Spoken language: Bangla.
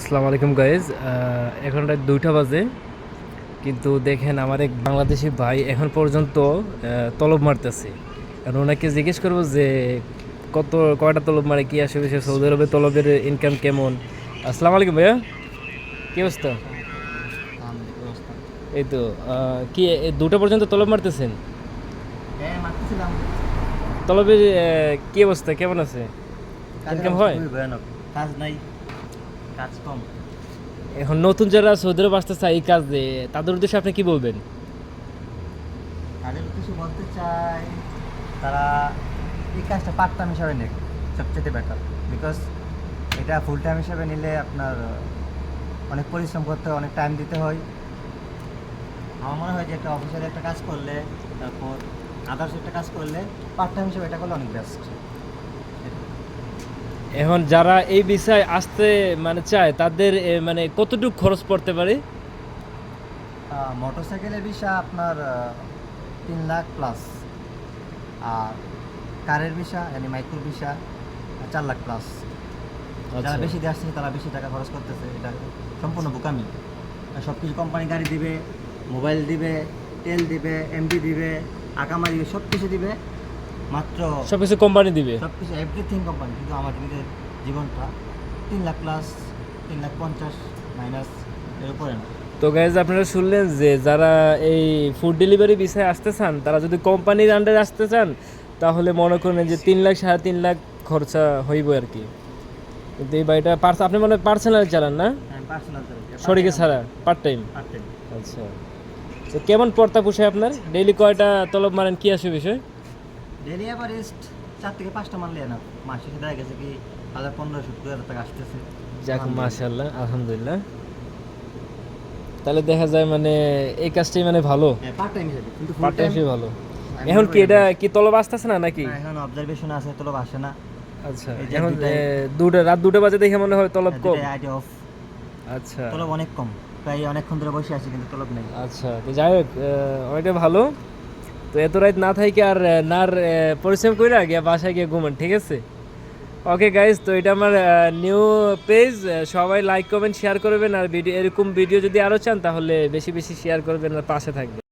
আসসালামু আলাইকুম গাইজ। এখন রাত 2টা বাজে, কিন্তু দেখেন আমার এক বাংলাদেশি ভাই এখন পর্যন্ত তলব মারতেছে। কারণ ওনাকে জিজ্ঞেস করবো যে কয়টা তলব মারে, কি আসে বিষয়ে, সৌদি আরবে তলবের ইনকাম কেমন। আসসালামু আলাইকুম ভাইয়া, কি অবস্থা? এই তো কি 2টা পর্যন্ত তলব মারতেছেন? হ্যাঁ, মারতেছিলাম। তলবের কি অবস্থা, কেমন আছে? ইনকাম হয়? খুবই ভয়ানক। কাজ নাই, কাজ কম। এখন নতুন যারা সৌদি আরব আসতে চায় এই কাজে, তাদের উদ্দেশ্যে আপনি কি বলবেন? তাদের উদ্দেশ্যে বলতে চাই, তারা এই কাজটা পার্ট টাইম হিসাবে নেয়, সবচেয়ে বেটার। বিকজ এটা ফুল টাইম হিসাবে নিলে আপনার অনেক পরিশ্রম করতে হয়, অনেক টাইম দিতে হয়। আমার মনে হয় যে একটা অফিসিয়ালি একটা কাজ করলে, তারপর আদার্স একটা কাজ করলে, পার্ট টাইম হিসাবে এটা করলে অনেক বেস্ট। এখন যারা এই বিষয়ে আসতে মানে চায় তাদের মানে কতটুকু খরচ পড়তে পারে? মোটরসাইকেলের ভিসা আপনার 3 লাখ প্লাস, আর কারের ভিসা মানে মাইক্রো ভিসা 4 লাখ প্লাস। যারা বেশি দিয়ে আসছে তারা বেশি টাকা খরচ করতেছে, এটা সম্পূর্ণ বোকামি। সব কিছু কোম্পানি গাড়ি দিবে, মোবাইল দিবে, তেল দিবে, এমডি দিবে, আকামা দিবে, সব কিছু দিবে, মাত্র সব কিছু কোম্পানি দিবে, সব কিছু এভরিথিং কোম্পানি। কিন্তু আমার নিজের জীবনটা 3 লাখ প্লাস, 3,50,000 মাইনাস এর উপরে না। তো গাইজ আপনারা শুনলেন যে যারা এই ফুড ডেলিভারি বিষয়ে আসতে চান, তারা যদি কোম্পানির আন্ডারে আসতে চান তাহলে মনে করেন যে 3 লাখ 3.5 লাখ খরচা হইব আর কি। কিন্তু এই বাড়িটা আপনি মনে হয় পার্সোনাল চালান না, পার্সোনাল শরীকে ছাড়া, পার্ট টাইম? আচ্ছা, তো কেমন পড়তা পোষায় আপনার? ডেইলি কয়টা তলব মারেন, কি আসে বিষয়? ডেলি এভারেস্ট 4 থেকে 5টা মানলে না, মাসে দেখা গেছে কি 1,500-2,000 টাকা আসতেছে। যাক মাশাআল্লাহ, আলহামদুলিল্লাহ। তাহলে দেখা যায় মানে এই কাজটাই মানে ভালো, পার্ট টাইম হিসেবে, কিন্তু পার্ট টাইম হিসেবে ভালো। এখন কি এটা কি তলব আসতেছে না নাকি? এখন অবজারভেশন আছে, তলব আসে না। আচ্ছা, এই যে এখন দুটাই- রাত 2টা বাজে দেখে মনে হয় তলব কম। আইডিয়া অফ, আচ্ছা তলব অনেক কম, প্রায় অনেকক্ষণ ধরে বসে আছি কিন্তু তলব নেই। আচ্ছা, তো যাই হোক অনেকটা ভালো। তো এত রাত না থাকি আর পরিশ্রম করে গিয়ে বাসায় গিয়ে ঘুমান, ঠিক আছে? ওকে গাইজ, তো এটা আমার নিউ পেজ। সবাই লাইক কমেন্ট শেয়ার করবেন, আর ভিডিও এরকম ভিডিও যদি আরও চান তাহলে বেশি বেশি শেয়ার করবেন আর পাশে থাকবেন।